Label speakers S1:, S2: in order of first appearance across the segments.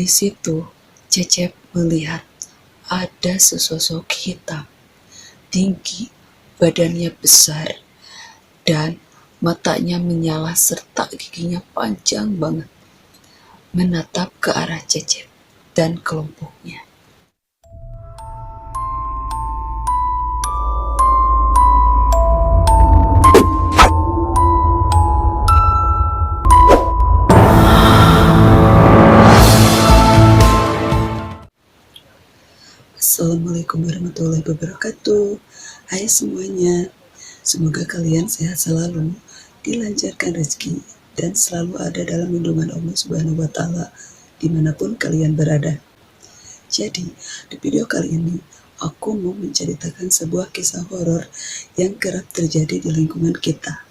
S1: Di situ, Cecep melihat ada sesosok hitam, tinggi, badannya besar, dan matanya menyala serta giginya panjang banget, menatap ke arah Cecep dan kelompoknya. Assalamualaikum warahmatullahi wabarakatuh. Hai semuanya, semoga kalian sehat selalu, dilancarkan rezeki, dan selalu ada dalam lindungan Allah Subhanahu wa Ta'ala dimanapun kalian berada. Jadi, di video kali ini aku mau menceritakan sebuah kisah horor yang kerap terjadi di lingkungan kita.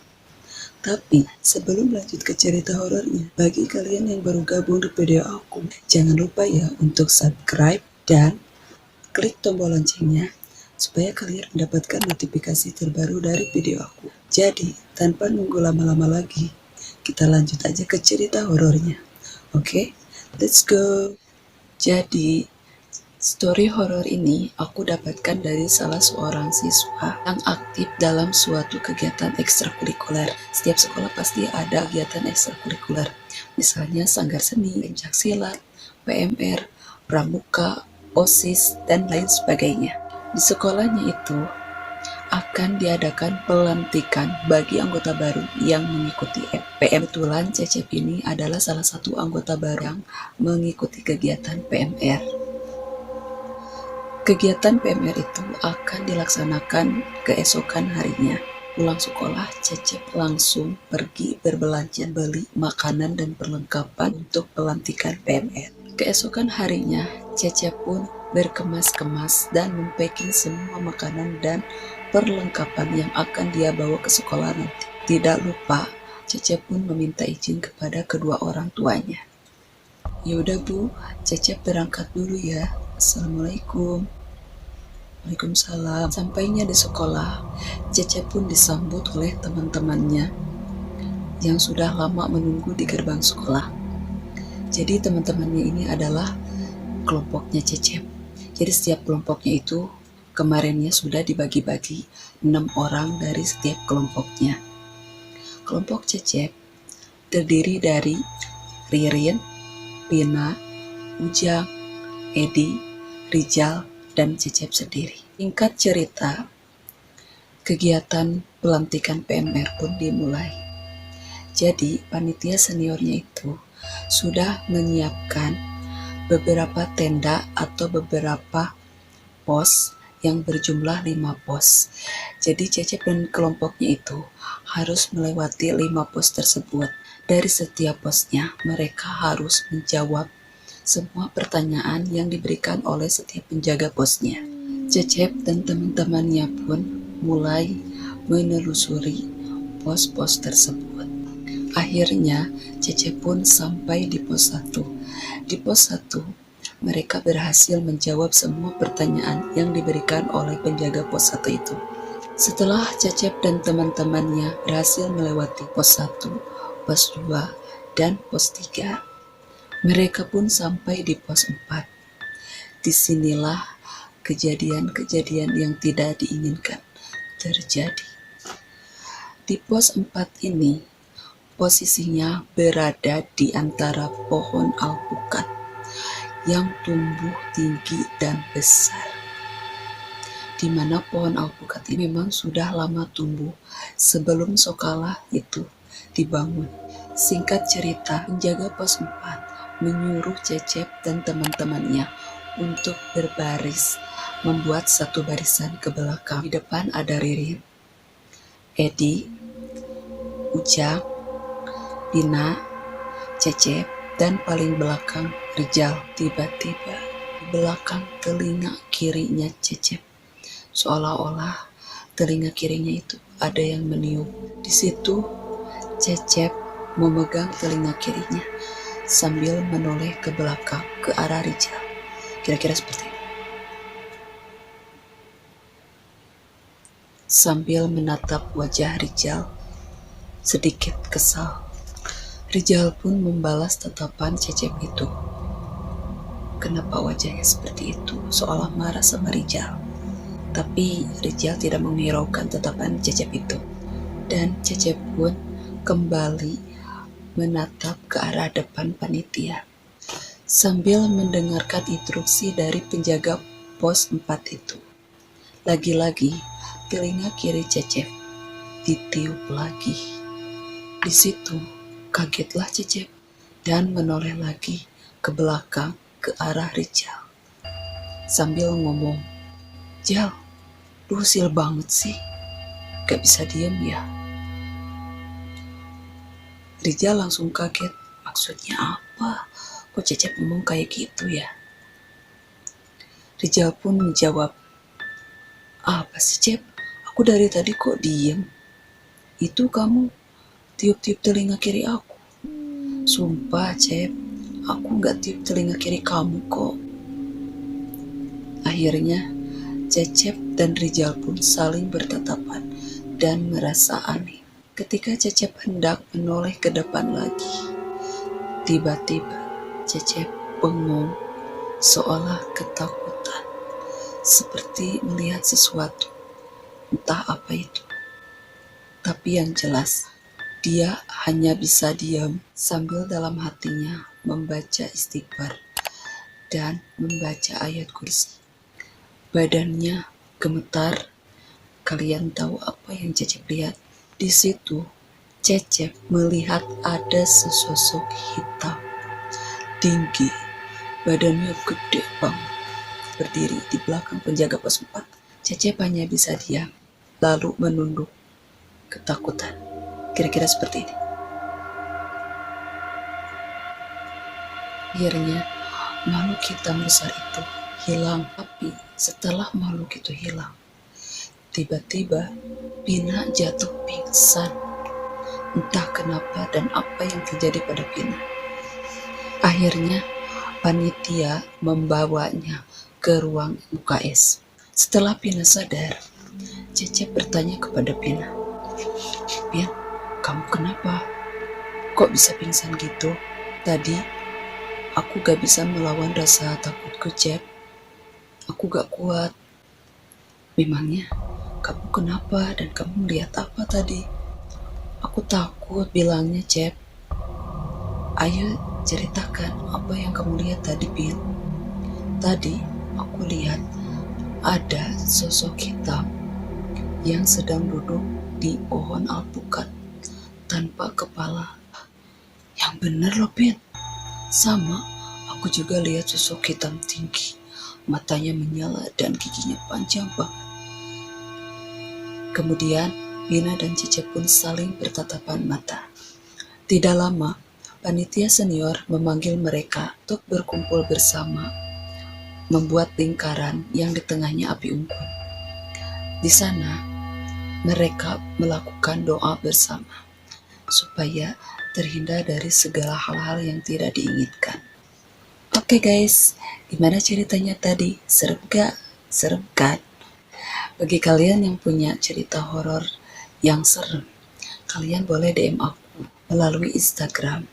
S1: Tapi sebelum lanjut ke cerita horornya, bagi kalian yang baru gabung di video aku, jangan lupa ya untuk subscribe dan klik tombol loncengnya supaya kalian mendapatkan notifikasi terbaru dari video aku. Jadi, tanpa nunggu lama-lama lagi, kita lanjut aja ke cerita horornya. Oke, let's go. Jadi, story horor ini aku dapatkan dari salah seorang siswa yang aktif dalam suatu kegiatan ekstrakurikuler. Setiap sekolah pasti ada kegiatan ekstrakurikuler. Misalnya sanggar seni, pencak silat, PMR, pramuka, OSIS, dan lain sebagainya. Di sekolahnya itu akan diadakan pelantikan bagi anggota baru yang mengikuti PM. Kebetulan Cecep ini adalah salah satu anggota baru yang mengikuti kegiatan PMR. Kegiatan PMR itu akan dilaksanakan keesokan harinya. Pulang sekolah, Cecep langsung pergi berbelanja, beli makanan dan perlengkapan untuk pelantikan PMR. Keesokan harinya, Cecep pun berkemas-kemas dan mempacking semua makanan dan perlengkapan yang akan dia bawa ke sekolah nanti. Tidak lupa, Cecep pun meminta izin kepada kedua orang tuanya. Yaudah Bu, Cecep berangkat dulu ya. Assalamualaikum. Waalaikumsalam. Sampainya di sekolah, Cecep pun disambut oleh teman-temannya yang sudah lama menunggu di gerbang sekolah. Jadi teman-temannya ini adalah kelompoknya Cecep. Jadi setiap kelompoknya itu kemarinnya sudah dibagi-bagi 6 orang dari setiap kelompoknya. Kelompok Cecep terdiri dari Ririn, Pina, Ujang, Edi, Rijal, dan Cecep sendiri. Singkat cerita, kegiatan pelantikan PMR pun dimulai. Jadi panitia seniornya itu sudah menyiapkan beberapa tenda atau beberapa pos yang berjumlah 5 pos. Jadi Cecep dan kelompoknya itu harus melewati 5 pos tersebut. Dari setiap posnya mereka harus menjawab semua pertanyaan yang diberikan oleh setiap penjaga posnya. Cecep dan teman-temannya pun mulai menelusuri pos-pos tersebut. Akhirnya, Cecep pun sampai di pos 1. Di pos 1, mereka berhasil menjawab semua pertanyaan yang diberikan oleh penjaga pos 1 itu. Setelah Cecep dan teman-temannya berhasil melewati pos 1, pos 2, dan pos 3, mereka pun sampai di pos 4. Disinilah kejadian-kejadian yang tidak diinginkan terjadi. Di pos 4 ini, posisinya berada di antara pohon alpukat yang tumbuh tinggi dan besar. Di mana pohon alpukat ini memang sudah lama tumbuh sebelum sekolah itu dibangun. Singkat cerita, penjaga pos 4 menyuruh Cecep dan teman-temannya untuk berbaris, membuat satu barisan ke belakang. Di depan ada Ririn, Edi, Ujang, Pina, Cecep, dan paling belakang Rijal. Tiba-tiba di belakang telinga kirinya Cecep, seolah-olah telinga kirinya itu ada yang meniup. Di situ Cecep memegang telinga kirinya sambil menoleh ke belakang ke arah Rijal. Kira-kira seperti ini. Sambil menatap wajah Rijal sedikit kesal. Rijal pun membalas tatapan Cecep itu. kenapa wajahnya seperti itu, seolah marah sama Rijal. Tapi Rijal tidak menghiraukan tatapan Cecep itu. Dan Cecep pun kembali menatap ke arah depan panitia sambil mendengarkan instruksi dari penjaga pos 4 itu. Lagi-lagi telinga kiri Cecep ditiup lagi. Di situ kagetlah Cecep dan menoleh lagi ke belakang ke arah Rijal sambil ngomong, "Jal, lu usil banget sih, gak bisa diem ya." Rijal langsung kaget, maksudnya apa? Kok Cecep ngomong kayak gitu ya? Rijal pun menjawab, "Apa sih Cep? Aku dari tadi kok diem? Itu kamu tiup-tiup telinga kiri aku. Sumpah Cep, aku gak tiup telinga kiri kamu kok." Akhirnya Cecep dan Rijal pun saling bertatapan dan merasa aneh. Ketika Cecep hendak menoleh ke depan lagi, tiba-tiba Cecep bengong seolah ketakutan, seperti melihat sesuatu, entah apa itu. Tapi yang jelas, dia hanya bisa diam sambil dalam hatinya membaca istighfar dan membaca ayat kursi. Badannya gemetar. Kalian tahu apa yang Cecep lihat? Di situ Cecep melihat ada sesosok hitam, tinggi, badannya gede banget, berdiri di belakang penjaga pos 4. Cecep hanya bisa diam, lalu menunduk ketakutan. Kira-kira seperti ini. Akhirnya makhluk hitam besar itu hilang. Tapi setelah makhluk itu hilang, tiba-tiba Pina jatuh pingsan. Entah kenapa dan apa yang terjadi pada Pina. Akhirnya panitia membawanya ke ruang UKS. Setelah Pina sadar, Cecep bertanya kepada Pina, "Pin, kamu kenapa? Kok bisa pingsan gitu? Tadi aku gak bisa melawan rasa takutku, Cep. Aku gak kuat." "Memangnya kamu kenapa dan kamu lihat apa tadi?" "Aku takut," bilangnya Cep. "Ayo ceritakan apa yang kamu lihat tadi, Pin." "Tadi aku lihat ada sosok hitam yang sedang duduk di pohon alpukat tanpa kepala." "Yang bener loh, Pin. Sama, aku juga lihat sosok hitam tinggi, matanya menyala dan giginya panjang banget." Kemudian Pina dan Cecep pun saling bertatapan mata. Tidak lama, panitia senior memanggil mereka untuk berkumpul bersama, membuat lingkaran yang di tengahnya api unggun. Di sana, mereka melakukan doa bersama supaya terhindar dari segala hal-hal yang tidak diinginkan. Oke guys, gimana ceritanya tadi? Serem gak? Serem kan? Bagi kalian yang punya cerita horor yang serem, kalian boleh DM aku melalui Instagram.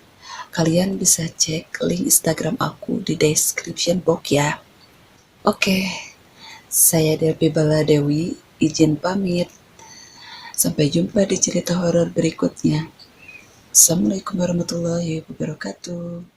S1: Kalian bisa cek link Instagram aku di description box ya. Oke, saya Dewi Baladewi, izin pamit. Sampai jumpa di cerita horor berikutnya. Assalamualaikum warahmatullahi wabarakatuh.